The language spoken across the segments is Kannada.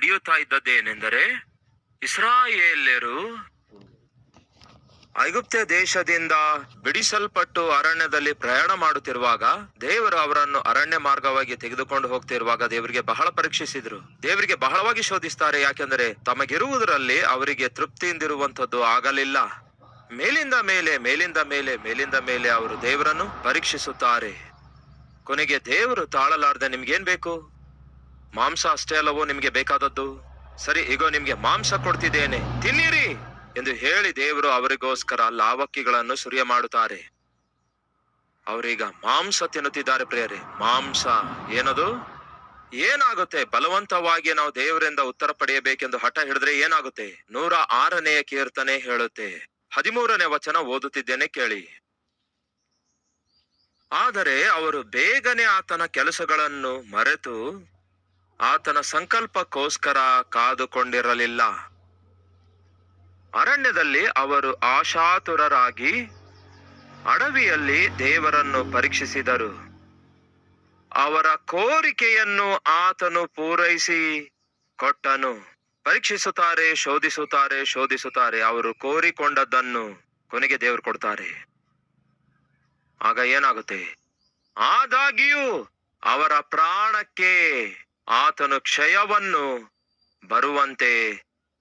ನಡೆಯುತ್ತಾ ಇದ್ದದ್ದೇನೆಂದರೆ, ಇಸ್ರಾಯೇಲ್ಯರು ಐಗುಪ್ತ ದೇಶದಿಂದ ಬಿಡಿಸಲ್ಪಟ್ಟು ಅರಣ್ಯದಲ್ಲಿ ಪ್ರಯಾಣ ಮಾಡುತ್ತಿರುವಾಗ, ದೇವರು ಅವರನ್ನು ಅರಣ್ಯ ಮಾರ್ಗವಾಗಿ ತೆಗೆದುಕೊಂಡು ಹೋಗ್ತಿರುವಾಗ ದೇವರಿಗೆ ಬಹಳ ಪರೀಕ್ಷಿಸಿದ್ರು. ದೇವರಿಗೆ ಬಹಳವಾಗಿ ಶೋಧಿಸ್ತಾರೆ. ಯಾಕೆಂದರೆ ತಮಗಿರುವುದರಲ್ಲಿ ಅವರಿಗೆ ತೃಪ್ತಿಯಿಂದಿರುವಂತದ್ದು ಆಗಲಿಲ್ಲ. ಮೇಲಿಂದ ಮೇಲೆ ಮೇಲಿಂದ ಮೇಲೆ ಮೇಲಿಂದ ಮೇಲೆ ಅವರು ದೇವರನ್ನು ಪರೀಕ್ಷಿಸುತ್ತಾರೆ. ಕೊನೆಗೆ ದೇವರು ತಾಳಲಾರ್ದೆ, ನಿಮ್ಗೇನ್ ಬೇಕು? ಮಾಂಸ ಅಷ್ಟೇ ಅಲ್ಲವೋ ನಿಮ್ಗೆ ಬೇಕಾದದ್ದು? ಸರಿ, ಈಗ ನಿಮ್ಗೆ ಮಾಂಸ ಕೊಡ್ತಿದ್ದೇನೆ, ತಿನ್ನಿರಿ ಎಂದು ಹೇಳಿ ದೇವರು ಅವರಿಗೋಸ್ಕರ ಲಾವಕ್ಕಿಗಳನ್ನು ಸುರಿಯ ಮಾಡುತ್ತಾರೆ. ಅವರೀಗ ಮಾಂಸ ತಿನ್ನುತ್ತಿದ್ದಾರೆ ಪ್ರಿಯರೇ. ಮಾಂಸ ಏನದು? ಏನಾಗುತ್ತೆ? ಬಲವಂತವಾಗಿ ನಾವು ದೇವರಿಂದ ಉತ್ತರ ಪಡೆಯಬೇಕೆಂದು ಹಠ ಹಿಡಿದ್ರೆ ಏನಾಗುತ್ತೆ? 106ನೇ ಕೀರ್ತನೆ ಹೇಳುತ್ತೆ. 13ನೇ ವಚನ ಓದುತ್ತಿದ್ದೇನೆ, ಕೇಳಿ. ಆದರೆ ಅವರು ಬೇಗನೆ ಆತನ ಕೆಲಸಗಳನ್ನು ಮರೆತು ಆತನ ಸಂಕಲ್ಪಕ್ಕೋಸ್ಕರ ಕಾದುಕೊಂಡಿರಲಿಲ್ಲ. ಅರಣ್ಯದಲ್ಲಿ ಅವರು ಆಶಾತುರರಾಗಿ ಅಡವಿಯಲ್ಲಿ ದೇವರನ್ನು ಪರೀಕ್ಷಿಸಿದರು. ಅವರ ಕೋರಿಕೆಯನ್ನು ಆತನು ಪೂರೈಸಿ ಕೊಟ್ಟನು. ಪರೀಕ್ಷಿಸುತ್ತಾರೆ, ಶೋಧಿಸುತ್ತಾರೆ, ಶೋಧಿಸುತ್ತಾರೆ. ಅವರು ಕೋರಿಕೊಂಡದ್ದನ್ನು ಕೊನೆಗೆ ದೇವರು ಕೊಡ್ತಾರೆ. ಆಗ ಏನಾಗುತ್ತೆ? ಆದಾಗ್ಯೂ ಅವರ ಪ್ರಾಣಕ್ಕೆ ಆತನು ಕ್ಷಯವನ್ನು ಬರುವಂತೆ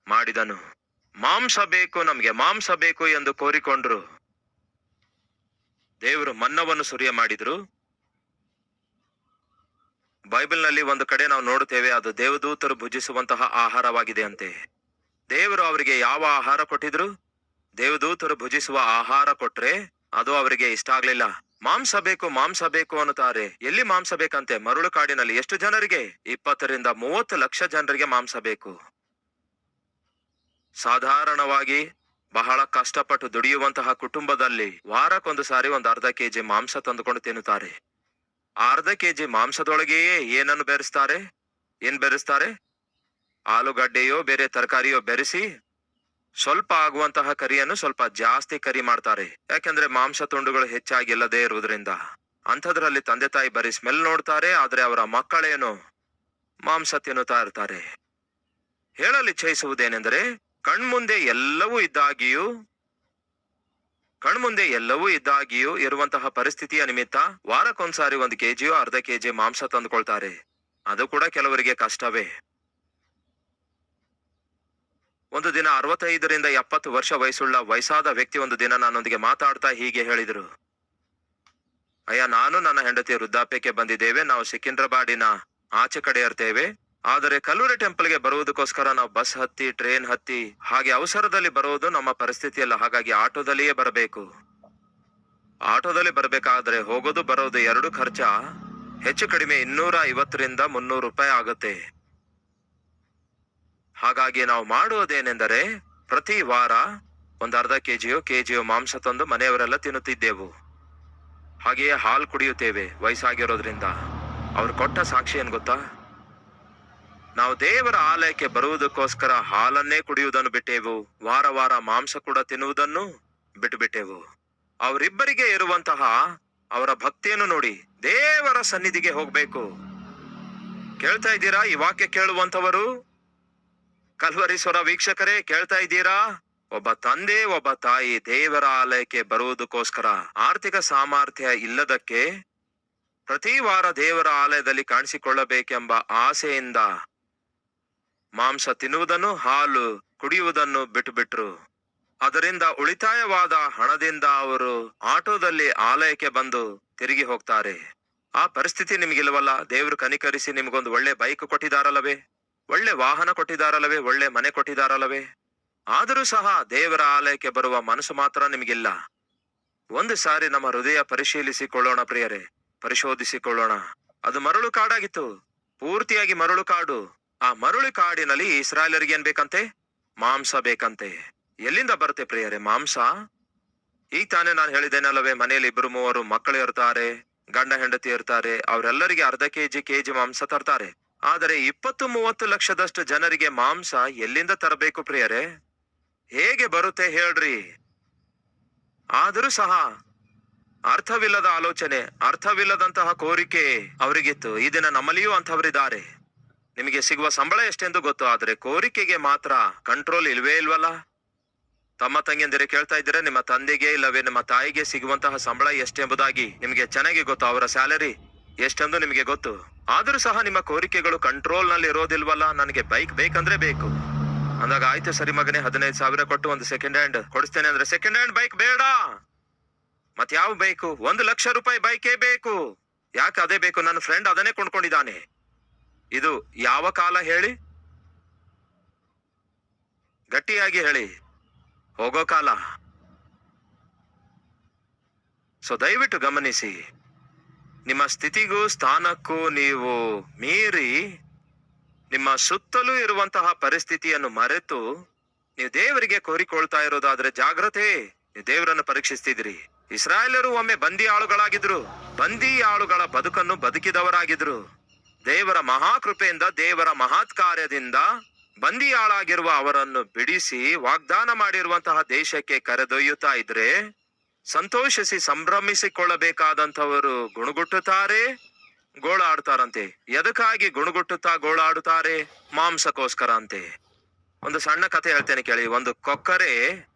ಮಾಡಿದನು. ಮಾಂಸ ಬೇಕು, ನಮ್ಗೆ ಮಾಂಸ ಬೇಕು ಎಂದು ಕೋರಿಕೊಂಡ್ರು. ದೇವರು ಮನ್ನವನ್ನು ಸುರಿಯ ಮಾಡಿದ್ರು. ಬೈಬಲ್ನಲ್ಲಿ ಒಂದು ಕಡೆ ನಾವು ನೋಡುತ್ತೇವೆ, ಅದು ದೇವದೂತರು ಭುಜಿಸುವಂತಹ ಆಹಾರವಾಗಿದೆ ಅಂತೆ. ದೇವರು ಅವರಿಗೆ ಯಾವ ಆಹಾರ ಕೊಟ್ಟಿದ್ರು? ದೇವದೂತರು ಭುಜಿಸುವ ಆಹಾರ ಕೊಟ್ರೆ ಅದು ಅವರಿಗೆ ಇಷ್ಟ ಆಗ್ಲಿಲ್ಲ. ಮಾಂಸ ಬೇಕು, ಮಾಂಸ ಬೇಕು ಅನ್ನುತ್ತಾರೆ. ಎಲ್ಲಿ ಮಾಂಸ ಬೇಕಂತೆ? ಮರಳು ಕಾಡಿನಲ್ಲಿ. ಎಷ್ಟು ಜನರಿಗೆ? 20 ರಿಂದ 30 ಲಕ್ಷ ಜನರಿಗೆ ಮಾಂಸ ಬೇಕು. ಸಾಧಾರಣವಾಗಿ ಬಹಳ ಕಷ್ಟಪಟ್ಟು ದುಡಿಯುವಂತಹ ಕುಟುಂಬದಲ್ಲಿ ವಾರಕ್ಕೊಂದು ಸಾರಿ ಒಂದು ಅರ್ಧ ಕೆಜಿ ಮಾಂಸ ತಂದುಕೊಂಡು ತಿನ್ನುತ್ತಾರೆ. ಅರ್ಧ ಕೆಜಿ ಮಾಂಸದೊಳಗೆಯೇ ಏನನ್ನು ಬೆರೆಸ್ತಾರೆ? ಏನ್ ಬೆರೆಸ್ತಾರೆ? ಆಲೂಗಡ್ಡೆಯೋ ಬೇರೆ ತರಕಾರಿಯೋ ಬೆರೆಸಿ ಸ್ವಲ್ಪ ಆಗುವಂತಹ ಕರಿಯನ್ನು ಸ್ವಲ್ಪ ಜಾಸ್ತಿ ಕರಿ ಮಾಡ್ತಾರೆ. ಯಾಕೆಂದ್ರೆ ಮಾಂಸ ತುಂಡುಗಳು ಹೆಚ್ಚಾಗಿಲ್ಲದೆ ಇರುವುದರಿಂದ. ಅಂಥದ್ರಲ್ಲಿ ತಂದೆ ತಾಯಿ ಬರೀ ಸ್ಮೆಲ್ ನೋಡ್ತಾರೆ, ಆದ್ರೆ ಅವರ ಮಕ್ಕಳೇನು ಮಾಂಸ ತಿನ್ನುತ್ತಾ ಇರ್ತಾರೆ. ಹೇಳಲು ಇಚ್ಛಿಸುವುದೇನೆಂದರೆ, ಕಣ್ಮುಂದೆ ಎಲ್ಲವೂ ಇದ್ದಾಗಿಯೂ ಇರುವಂತಹ ಪರಿಸ್ಥಿತಿಯ ನಿಮಿತ್ತ ವಾರಕ್ಕೊಂದ್ಸಾರಿ 1 ಕೆಜಿಯೋ ಅರ್ಧ ಕೆಜಿ ಮಾಂಸ ತಂದುಕೊಳ್ತಾರೆ. ಅದು ಕೂಡ ಕೆಲವರಿಗೆ ಕಷ್ಟವೇ. ಒಂದು ದಿನ 65 ರಿಂದ 70 ವರ್ಷ ವಯಸ್ಸುಳ್ಳ ವಯಸ್ಸಾದ ವ್ಯಕ್ತಿ ಒಂದು ದಿನ ನನ್ನೊಂದಿಗೆ ಮಾತಾಡ್ತಾ ಹೀಗೆ ಹೇಳಿದ್ರು. ಅಯ್ಯ, ನಾನು ನನ್ನ ಹೆಂಡತಿ ವೃದ್ಧಾಪ್ಯಕ್ಕೆ ಬಂದಿದ್ದೇವೆ. ನಾವು ಸಿಕಿಂದ್ರಾಬಾದಿನ ಆಚೆ ಕಡೆ ಇರ್ತೇವೆ. ಆದರೆ ಕಲ್ಲೂರಿ ಟೆಂಪಲ್ಗೆ ಬರುವುದಕ್ಕೋಸ್ಕರ ನಾವು ಬಸ್ ಹತ್ತಿ, ಟ್ರೈನ್ ಹತ್ತಿ, ಹಾಗೆ ಅವಸರದಲ್ಲಿ ಬರುವುದು ನಮ್ಮ ಪರಿಸ್ಥಿತಿಯಲ್ಲ. ಹಾಗಾಗಿ ಆಟೋದಲ್ಲಿಯೇ ಬರಬೇಕು. ಆಟೋದಲ್ಲಿ ಬರಬೇಕಾದ್ರೆ ಹೋಗೋದು ಬರೋದು 2 ಖರ್ಚ ಹೆಚ್ಚು ಕಡಿಮೆ 250 ರಿಂದ 300 ರೂಪಾಯಿ ಆಗುತ್ತೆ. ಹಾಗಾಗಿ ನಾವು ಮಾಡುವುದೇನೆಂದರೆ, ಪ್ರತಿ ವಾರ ಒಂದು ಅರ್ಧ ಕೆಜಿಯೋ ಮಾಂಸ ತಂದು ಮನೆಯವರೆಲ್ಲ ತಿನ್ನುತ್ತಿದ್ದೆವು. ಹಾಗೆಯೇ ಹಾಲು ಕುಡಿಯುತ್ತೇವೆ ವಯಸ್ಸಾಗಿರೋದ್ರಿಂದ. ಅವ್ರು ಕೊಟ್ಟ ಸಾಕ್ಷಿ ಏನ್ ಗೊತ್ತಾ? ನಾವು ದೇವರ ಆಲಯಕ್ಕೆ ಬರುವುದಕ್ಕೋಸ್ಕರ ಹಾಲನ್ನೇ ಕುಡಿಯುವುದನ್ನು ಬಿಟ್ಟೆವು. ವಾರ ವಾರ ಮಾಂಸ ಕೂಡ ತಿನ್ನುವುದನ್ನು ಬಿಟ್ಟುಬಿಟ್ಟೆವು. ಅವರಿಬ್ಬರಿಗೆ ಇರುವಂತಹ ಅವರ ಭಕ್ತಿಯನ್ನು ನೋಡಿ. ದೇವರ ಸನ್ನಿಧಿಗೆ ಹೋಗ್ಬೇಕು. ಕೇಳ್ತಾ ಇದ್ದೀರಾ? ಈ ವಾಕ್ಯ ಕೇಳುವಂತವರು, ಕಲ್ವರೀಶ್ವರ ವೀಕ್ಷಕರೇ, ಕೇಳ್ತಾ ಇದ್ದೀರಾ? ಒಬ್ಬ ತಂದೆ, ಒಬ್ಬ ತಾಯಿ ದೇವರ ಆಲಯಕ್ಕೆ ಬರುವುದಕ್ಕೋಸ್ಕರ ಆರ್ಥಿಕ ಸಾಮರ್ಥ್ಯ ಇಲ್ಲದಕ್ಕೆ ಪ್ರತಿ ವಾರ ದೇವರ ಆಲಯದಲ್ಲಿ ಕಾಣಿಸಿಕೊಳ್ಳಬೇಕೆಂಬ ಆಸೆಯಿಂದ ಮಾಂಸ ತಿನ್ನುವುದನ್ನು, ಹಾಲು ಕುಡಿಯುವುದನ್ನು ಬಿಟ್ಟುಬಿಟ್ರು. ಅದರಿಂದ ಉಳಿತಾಯವಾದ ಹಣದಿಂದ ಅವರು ಆಟೋದಲ್ಲಿ ಆಲಯಕ್ಕೆ ಬಂದು ತಿರುಗಿ ಹೋಗ್ತಾರೆ. ಆ ಪರಿಸ್ಥಿತಿ ನಿಮಗಿಲ್ವಲ್ಲ? ದೇವರು ಕನಿಕರಿಸಿ ನಿಮಗೊಂದು ಒಳ್ಳೆ ಬೈಕ್ ಕೊಟ್ಟಿದಾರಲ್ಲವೇ? ಒಳ್ಳೆ ವಾಹನ ಕೊಟ್ಟಿದಾರಲ್ಲವೇ? ಒಳ್ಳೆ ಮನೆ ಕೊಟ್ಟಿದಾರಲ್ಲವೇ? ಆದರೂ ಸಹ ದೇವರ ಆಲಯಕ್ಕೆ ಬರುವ ಮನಸ್ಸು ಮಾತ್ರ ನಿಮಗಿಲ್ಲ. ಒಂದು ಸಾರಿ ನಮ್ಮ ಹೃದಯ ಪರಿಶೀಲಿಸಿಕೊಳ್ಳೋಣ ಪ್ರಿಯರೇ, ಪರಿಶೋಧಿಸಿಕೊಳ್ಳೋಣ. ಅದು ಮರಳು ಕಾಡಾಗಿತ್ತು, ಪೂರ್ತಿಯಾಗಿ ಮರಳು ಕಾಡು. ಆ ಮರಳು ಕಾಡಿನಲ್ಲಿ ಇಸ್ರಾಯೇಲರಿಗೆ ಏನ್ ಬೇಕಂತೆ? ಮಾಂಸ ಬೇಕಂತೆ. ಎಲ್ಲಿಂದ ಬರುತ್ತೆ ಪ್ರಿಯರೇ ಮಾಂಸ? ಈಗ ತಾನೇ ನಾನು ಹೇಳಿದ್ದೇನಲ್ಲವೇ, ಮನೆಯಲ್ಲಿ 2-3 ಮಕ್ಕಳು ಇರ್ತಾರೆ, ಗಂಡ ಹೆಂಡತಿ ಇರ್ತಾರೆ. ಅವರೆಲ್ಲರಿಗೆ ಅರ್ಧ ಕೆಜಿ ಮಾಂಸ ತರ್ತಾರೆ. ಆದರೆ 20-30 ಲಕ್ಷದಷ್ಟು ಜನರಿಗೆ ಮಾಂಸ ಎಲ್ಲಿಂದ ತರಬೇಕು ಪ್ರಿಯರೇ? ಹೇಗೆ ಬರುತ್ತೆ ಹೇಳ್ರಿ? ಆದರೂ ಸಹ ಅರ್ಥವಿಲ್ಲದ ಆಲೋಚನೆ, ಅರ್ಥವಿಲ್ಲದಂತಹ ಕೋರಿಕೆ ಅವರಿಗಿತ್ತು. ಈ ದಿನ ನಮ್ಮಲ್ಲಿಯೂ ಅಂಥವರಿದ್ದಾರೆ. ನಿಮಗೆ ಸಿಗುವ ಸಂಬಳ ಎಷ್ಟೆಂದು ಗೊತ್ತು, ಆದ್ರೆ ಕೋರಿಕೆಗೆ ಮಾತ್ರ ಕಂಟ್ರೋಲ್ ಇಲ್ವೇ ಇಲ್ವಲ್ಲ. ತಮ್ಮ ತಂಗಿಯಂದಿರೆ ಕೇಳ್ತಾ ಇದ್ರೆ ನಿಮ್ಮ ತಂದೆಗೆ ಇಲ್ಲವೇ ನಿಮ್ಮ ತಾಯಿಗೆ ಸಿಗುವಂತಹ ಸಂಬಳ ಎಷ್ಟೆಂಬುದಾಗಿ ನಿಮಗೆ ಚೆನ್ನಾಗಿ ಗೊತ್ತು, ಅವರ ಸ್ಯಾಲರಿ ಎಷ್ಟೆಂದು ನಿಮಗೆ ಗೊತ್ತು. ಆದ್ರೂ ಸಹ ನಿಮ್ಮ ಕೋರಿಕೆಗಳು ಕಂಟ್ರೋಲ್ ನಲ್ಲಿ ಇರೋದಿಲ್ವಲ್ಲ. ನನಗೆ ಬೈಕ್ ಬೇಕಂದ್ರೆ ಬೇಕು ಅಂದಾಗ ಆಯ್ತು ಸರಿ ಮಗನೇ, 15,000 ಕೊಟ್ಟು ಒಂದು ಸೆಕೆಂಡ್ ಹ್ಯಾಂಡ್ ಕೊಡಿಸ್ತೇನೆ ಅಂದ್ರೆ ಸೆಕೆಂಡ್ ಹ್ಯಾಂಡ್ ಬೈಕ್ ಬೇಡ. ಮತ್ ಯಾವ ಬೇಕು? 1,00,000 ರೂಪಾಯಿ ಬೈಕೇ ಬೇಕು. ಯಾಕೆ ಅದೇ ಬೇಕು? ನನ್ನ ಫ್ರೆಂಡ್ ಅದನ್ನೇ ಕೊಂಡ್ಕೊಂಡಿದ್ದಾನೆ. ಇದು ಯಾವ ಕಾಲ ಹೇಳಿ? ಗಟ್ಟಿಯಾಗಿ ಹೇಳಿ. ಹೋಗೋ ಕಾಲ. ಸೊ ದಯವಿಟ್ಟು ಗಮನಿಸಿ, ನಿಮ್ಮ ಸ್ಥಿತಿಗೂ ಸ್ಥಾನಕ್ಕೂ ನೀವು ಮೀರಿ ನಿಮ್ಮ ಸುತ್ತಲೂ ಇರುವಂತಹ ಪರಿಸ್ಥಿತಿಯನ್ನು ಮರೆತು ನೀವು ದೇವರಿಗೆ ಕೋರಿಕೊಳ್ತಾ ಇರೋದಾದ್ರೆ ಜಾಗ್ರತೆ, ನೀವು ದೇವರನ್ನು ಪರೀಕ್ಷಿಸ್ತಿದ್ರಿ. ಇಸ್ರಾಯೇಲರು ಒಮ್ಮೆ ಬಂದಿ ಆಳುಗಳಾಗಿದ್ರು. ಬಂದಿ ಆಳುಗಳ ಬದುಕನ್ನು ಬದುಕಿದವರಾಗಿದ್ರು. ದೇವರ ಮಹಾಕೃಪೆಯಿಂದ, ದೇವರ ಮಹತ್ ಕಾರ್ಯದಿಂದ ಬಂದಿ ಆಳಾಗಿರುವ ಅವರನ್ನು ಬಿಡಿಸಿ ವಾಗ್ದಾನ ಮಾಡಿರುವಂತಹ ದೇಶಕ್ಕೆ ಕರೆದೊಯ್ಯುತ್ತಾ ಇದ್ರೆ ಸಂತೋಷಿಸಿ ಸಂಭ್ರಮಿಸಿಕೊಳ್ಳಬೇಕಾದಂಥವರು ಗುಣಗುಟ್ಟುತ್ತಾರೆ, ಗೋಳಾಡುತ್ತಾರಂತೆ. ಎದಕ್ಕಾಗಿ ಗುಣಗುಟ್ಟುತ್ತಾ ಗೋಳಾಡುತ್ತಾರೆ? ಮಾಂಸಕ್ಕೋಸ್ಕರ ಅಂತೆ. ಒಂದು ಸಣ್ಣ ಕಥೆ ಹೇಳ್ತೇನೆ ಕೇಳಿ. ಒಂದು ಕೊಕ್ಕರೆ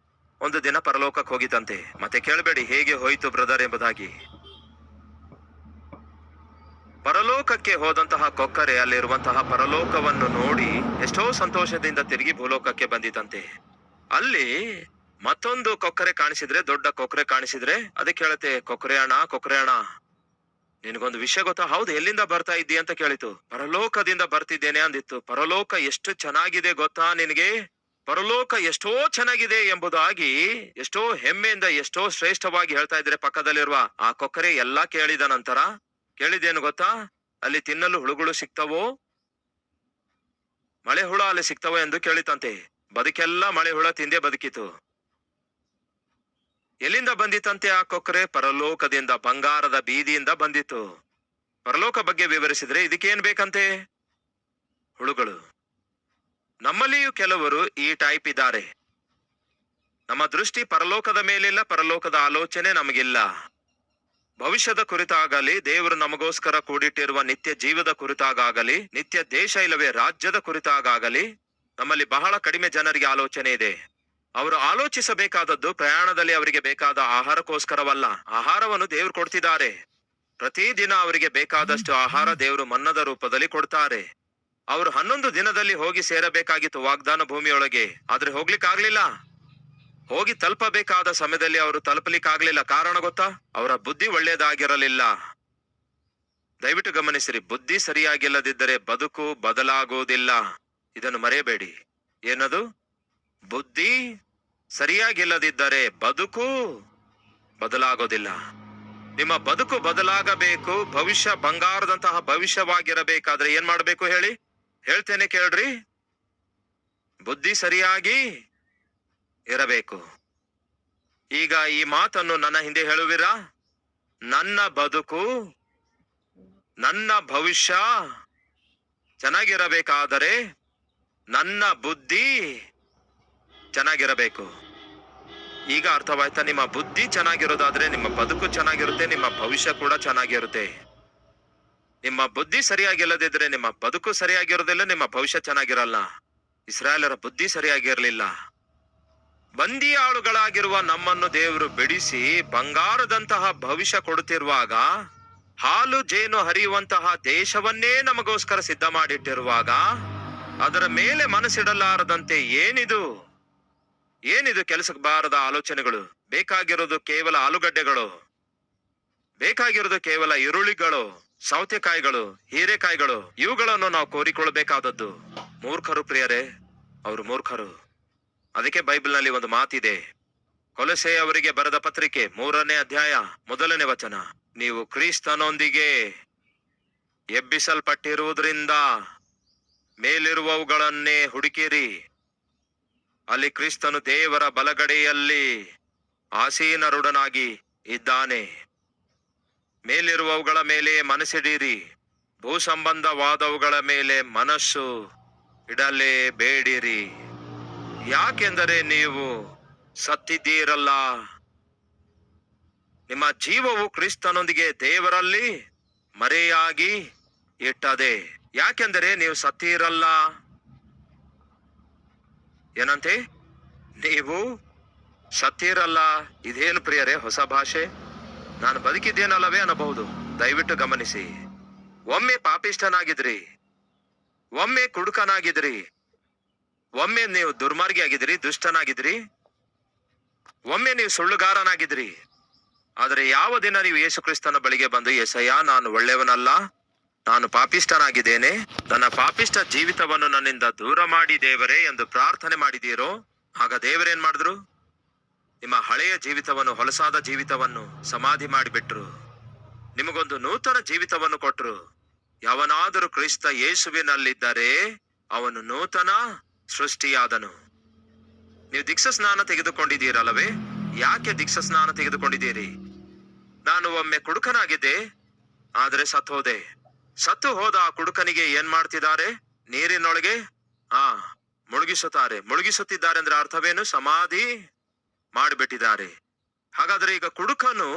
ಒಂದು ದಿನ ಪರಲೋಕಕ್ಕೆ ಹೋಗಿತಂತೆ. ಮತ್ತೆ ಕೇಳಬೇಡಿ ಹೇಗೆ ಹೋಯಿತು ಬ್ರದರ್ ಎಂಬುದಾಗಿ. ಪರಲೋಕಕ್ಕೆ ಹೋದಂತಹ ಕೊಕ್ಕರೆ ಅಲ್ಲಿರುವಂತಹ ಪರಲೋಕವನ್ನು ನೋಡಿ ಎಷ್ಟೋ ಸಂತೋಷದಿಂದ ತಿರುಗಿ ಭೂಲೋಕಕ್ಕೆ ಬಂದಿತಂತೆ. ಅಲ್ಲಿ ಮತ್ತೊಂದು ಕೊಕ್ಕರೆ ಕಾಣಿಸಿದ್ರೆ, ದೊಡ್ಡ ಕೊಕ್ಕರೆ ಕಾಣಿಸಿದ್ರೆ ಅದಕ್ಕೆ ಕೇಳತ್ತೆ, ಕೊಕ್ಕರೆ ಅಣ್ಣ ನಿನಗೊಂದು ವಿಷಯ ಗೊತ್ತಾ? ಹೌದು, ಎಲ್ಲಿಂದ ಬರ್ತಾ ಇದ್ದಿ ಅಂತ ಕೇಳಿತು. ಪರಲೋಕದಿಂದ ಬರ್ತಿದ್ದೇನೆ ಅಂದಿತ್ತು. ಪರಲೋಕ ಎಷ್ಟು ಚೆನ್ನಾಗಿದೆ ಗೊತ್ತಾ ನಿನಗೆ? ಪರಲೋಕ ಎಷ್ಟೋ ಚೆನ್ನಾಗಿದೆ ಎಂಬುದಾಗಿ ಎಷ್ಟೋ ಹೆಮ್ಮೆಯಿಂದ ಎಷ್ಟೋ ಶ್ರೇಷ್ಠವಾಗಿ ಹೇಳ್ತಾ ಇದ್ರೆ ಪಕ್ಕದಲ್ಲಿರುವ ಆ ಕೊಕ್ಕರೆ ಎಲ್ಲಾ ಕೇಳಿದ ನಂತರ ಕೇಳಿದೇನು ಗೊತ್ತಾ? ಅಲ್ಲಿ ತಿನ್ನಲು ಹುಳುಗಳು ಸಿಗ್ತವೋ, ಮಳೆ ಹುಳ ಅಲ್ಲಿ ಸಿಗ್ತವೋ ಎಂದು ಕೇಳಿತಂತೆ. ಬದುಕೆಲ್ಲ ಮಳೆ ಹುಳ ತಿಂದೇ ಬದುಕಿತು. ಎಲ್ಲಿಂದ ಬಂದಿತಂತೆ ಆ ಕೊಕ್ಕರೆ? ಪರಲೋಕದಿಂದ, ಬಂಗಾರದ ಬೀದಿಯಿಂದ ಬಂದಿತ್ತು. ಪರಲೋಕ ಬಗ್ಗೆ ವಿವರಿಸಿದ್ರೆ ಇದಕ್ಕೇನ್ ಬೇಕಂತೆ? ಹುಳುಗಳು. ನಮ್ಮಲ್ಲಿಯೂ ಕೆಲವರು ಈ ಟೈಪ್ ಇದ್ದಾರೆ. ನಮ್ಮ ದೃಷ್ಟಿ ಪರಲೋಕದ ಮೇಲಿಲ್ಲ, ಪರಲೋಕದ ಆಲೋಚನೆ ನಮಗಿಲ್ಲ. ಭವಿಷ್ಯದ ಕುರಿತಾಗಲಿ, ದೇವರು ನಮಗೋಸ್ಕರ ಕೂಡಿಟ್ಟಿರುವ ನಿತ್ಯ ಜೀವದ ಕುರಿತಾಗಲಿ, ನಿತ್ಯ ದೇಶ ಇಲ್ಲವೇ ರಾಜ್ಯದ ಕುರಿತಾಗಲಿ ನಮ್ಮಲ್ಲಿ ಬಹಳ ಕಡಿಮೆ ಜನರಿಗೆ ಆಲೋಚನೆ ಇದೆ. ಅವರು ಆಲೋಚಿಸಬೇಕಾದದ್ದು ಪ್ರಯಾಣದಲ್ಲಿ ಅವರಿಗೆ ಬೇಕಾದ ಆಹಾರಕ್ಕೋಸ್ಕರವಲ್ಲ. ಆಹಾರವನ್ನು ದೇವರು ಕೊಡ್ತಿದ್ದಾರೆ. ಪ್ರತಿದಿನ ಅವರಿಗೆ ಬೇಕಾದಷ್ಟು ಆಹಾರ ದೇವರು ಮನ್ನದ ರೂಪದಲ್ಲಿ ಕೊಡ್ತಾರೆ. ಅವರು 11 ದಿನದಲ್ಲಿ ಹೋಗಿ ಸೇರಬೇಕಾಗಿತ್ತು ವಾಗ್ದಾನ ಭೂಮಿಯೊಳಗೆ, ಆದ್ರೆ ಹೋಗ್ಲಿಕ್ಕಾಗ್ಲಿಲ್ಲ. ಹೋಗಿ ತಲುಪಬೇಕಾದ ಸಮಯದಲ್ಲಿ ಅವರು ತಲುಪಲಿಕ್ಕಾಗ್ಲಿಲ್ಲ. ಕಾರಣ ಗೊತ್ತಾ? ಅವರ ಬುದ್ಧಿ ಒಳ್ಳೆಯದಾಗಿರಲಿಲ್ಲ. ದಯವಿಟ್ಟು ಗಮನಿಸಿರಿ, ಬುದ್ಧಿ ಸರಿಯಾಗಿಲ್ಲದಿದ್ದರೆ ಬದುಕು ಬದಲಾಗುವುದಿಲ್ಲ. ಇದನ್ನು ಮರೆಯಬೇಡಿ. ಏನದು? ಬುದ್ಧಿ ಸರಿಯಾಗಿಲ್ಲದಿದ್ದರೆ ಬದುಕು ಬದಲಾಗೋದಿಲ್ಲ. ನಿಮ್ಮ ಬದುಕು ಬದಲಾಗಬೇಕು, ಭವಿಷ್ಯ ಬಂಗಾರದಂತಹ ಭವಿಷ್ಯವಾಗಿರಬೇಕಾದ್ರೆ ಏನ್ ಮಾಡ್ಬೇಕು ಹೇಳಿ? ಹೇಳ್ತೇನೆ ಕೇಳ್ರಿ. ಬುದ್ಧಿ ಸರಿಯಾಗಿ ಇರಬೇಕು. ಈಗ ಈ ಮಾತನ್ನು ನನ್ನ ಹಿಂದೆ ಹೇಳುವಿರಾ? ನನ್ನ ಬದುಕು, ನನ್ನ ಭವಿಷ್ಯ ಚೆನ್ನಾಗಿರಬೇಕಾದರೆ ನನ್ನ ಬುದ್ಧಿ ಚೆನ್ನಾಗಿರಬೇಕು. ಈಗ ಅರ್ಥವಾಯ್ತಾ? ನಿಮ್ಮ ಬುದ್ಧಿ ಚೆನ್ನಾಗಿರೋದಾದ್ರೆ ನಿಮ್ಮ ಬದುಕು ಚೆನ್ನಾಗಿರುತ್ತೆ, ನಿಮ್ಮ ಭವಿಷ್ಯ ಕೂಡ ಚೆನ್ನಾಗಿರುತ್ತೆ. ನಿಮ್ಮ ಬುದ್ಧಿ ಸರಿಯಾಗಿಲ್ಲದಿದ್ರೆ ನಿಮ್ಮ ಬದುಕು ಸರಿಯಾಗಿರೋದಿಲ್ಲ, ನಿಮ್ಮ ಭವಿಷ್ಯ ಚೆನ್ನಾಗಿರಲ್ಲ. ಇಸ್ರಾಯೇಲರ ಬುದ್ಧಿ ಸರಿಯಾಗಿರಲಿಲ್ಲ. ಬಂದಿ ಆಳುಗಳಾಗಿರುವ ನಮ್ಮನ್ನು ದೇವರು ಬಿಡಿಸಿ ಬಂಗಾರದಂತಹ ಭವಿಷ್ಯ ಕೊಡುತ್ತಿರುವಾಗ, ಹಾಲು ಜೇನು ಹರಿಯುವಂತಹ ದೇಶವನ್ನೇ ನಮಗೋಸ್ಕರ ಸಿದ್ಧ ಮಾಡಿಟ್ಟಿರುವಾಗ ಅದರ ಮೇಲೆ ಮನಸ್ಸಿಡಲಾರದಂತೆ ಏನಿದು ಕೆಲಸಕ್ಕೆ ಬಾರದ ಆಲೋಚನೆಗಳು? ಬೇಕಾಗಿರೋದು ಕೇವಲ ಆಲೂಗಡ್ಡೆಗಳು, ಬೇಕಾಗಿರೋದು ಕೇವಲ ಈರುಳ್ಳಿಗಳು, ಸೌತೆಕಾಯಿಗಳು, ಹೀರೆಕಾಯಿಗಳು. ಇವುಗಳನ್ನು ನಾವು ಕೋರಿಕೊಳ್ಳಬೇಕಾದದ್ದು. ಮೂರ್ಖರು ಪ್ರಿಯರೇ, ಅವರು ಮೂರ್ಖರು. ಅದಕ್ಕೆ ಬೈಬಲ್ನಲ್ಲಿ ಒಂದು ಮಾತಿದೆ. ಕೊಲೊಸೆ ಅವರಿಗೆ ಬರೆದ ಪತ್ರಿಕೆ 3ನೇ ಅಧ್ಯಾಯ 1ನೇ ವಚನ, ನೀವು ಕ್ರಿಸ್ತನೊಂದಿಗೆ ಎಬ್ಬಿಸಲ್ಪಟ್ಟಿರುವುದರಿಂದ ಮೇಲಿರುವವುಗಳನ್ನೇ ಹುಡುಕಿರಿ. ಅಲ್ಲಿ ಕ್ರಿಸ್ತನು ದೇವರ ಬಲಗಡೆಯಲ್ಲಿ ಆಸೀನರುಡನಾಗಿ ಇದ್ದಾನೆ. ಮೇಲಿರುವವುಗಳ ಮೇಲೆ ಮನಸ್ಸಿಡಿರಿ, ಭೂ ಸಂಬಂಧವಾದವುಗಳ ಮೇಲೆ ಮನಸ್ಸು ಇಡಲೇಬೇಡಿರಿ. ಯಾಕೆಂದರೆ ನೀವು ಸತ್ತಿದ್ದೀರಲ್ಲ, ನಿಮ್ಮ ಜೀವವು ಕ್ರಿಸ್ತನೊಂದಿಗೆ ದೇವರಲ್ಲಿ ಮರೆಯಾಗಿ ಇಟ್ಟದೆ. ಯಾಕೆಂದರೆ ನೀವು ಸತ್ತೀರಲ್ಲ. ಏನಂತೆ? ನೀವು ಸತ್ತೀರಲ್ಲ. ಇದೇನು ಪ್ರಿಯರೇ ಹೊಸ ಭಾಷೆ? ನಾನು ಬದುಕಿದ್ದೇನಲ್ಲವೇ ಅನ್ನಬಹುದು. ದಯವಿಟ್ಟು ಗಮನಿಸಿ. ಒಮ್ಮೆ ಪಾಪಿಷ್ಠನಾಗಿದ್ರಿ, ಒಮ್ಮೆ ಕುಡುಕನಾಗಿದ್ರಿ, ಒಮ್ಮೆ ನೀವು ದುರ್ಮಾರ್ಗಿ ಆಗಿದ್ರಿ, ದುಷ್ಟನಾಗಿದ್ರಿ, ಒಮ್ಮೆ ನೀವು ಸುಳ್ಳುಗಾರನಾಗಿದ್ರಿ. ಆದರೆ ಯಾವ ದಿನ ನೀವು ಯೇಸು ಕ್ರಿಸ್ತನ ಬಳಿಗೆ ಬಂದು, ಯೇಸಯ್ಯ, ನಾನು ಒಳ್ಳೆಯವನಲ್ಲ, ನಾನು ಪಾಪಿಷ್ಠನಾಗಿದ್ದೇನೆ, ನನ್ನ ಪಾಪಿಷ್ಠ ಜೀವಿತವನ್ನು ನನ್ನಿಂದ ದೂರ ಮಾಡಿ ದೇವರೇ ಎಂದು ಪ್ರಾರ್ಥನೆ ಮಾಡಿದೀರೋ, ಆಗ ದೇವರೇನ್ ಮಾಡಿದ್ರು? ನಿಮ್ಮ ಹಳೆಯ ಜೀವಿತವನ್ನು, ಹೊಲಸಾದ ಜೀವಿತವನ್ನು ಸಮಾಧಿ ಮಾಡಿಬಿಟ್ರು. ನಿಮಗೊಂದು ನೂತನ ಜೀವಿತವನ್ನು ಕೊಟ್ರು. ಯಾವನಾದರೂ ಕ್ರಿಸ್ತ ಯೇಸುವಿನಲ್ಲಿದ್ದರೆ ಅವನು ನೂತನ ಸೃಷ್ಟಿಯಾದನು. ನೀವು ದೀಕ್ಷಾ ಸ್ನಾನ ತೆಗೆದುಕೊಂಡಿದ್ದೀರಲ್ಲವೇ? ಯಾಕೆ ದೀಕ್ಷಾ ಸ್ನಾನ ತೆಗೆದುಕೊಂಡಿದ್ದೀರಿ? ನಾನು ಒಮ್ಮೆ ಕುಡುಕನಾಗಿದ್ದೆ, ಆದರೆ ಸತ್ತೋದೆ. ಸತ್ತು ಹೋದ ಆ ಕುಡುಕನಿಗೆ ಏನ್ ಮಾಡ್ತಿದ್ದಾರೆ? ನೀರಿನೊಳಗೆ ಮುಳುಗಿಸುತ್ತಿದ್ದಾರೆ. ಅಂದ್ರೆ ಅರ್ಥವೇನು? ಸಮಾಧಿ ಮಾಡಿಬಿಟ್ಟಿದ್ದಾರೆ. ಹಾಗಾದ್ರೆ ಈಗ ಕುಡುಕನು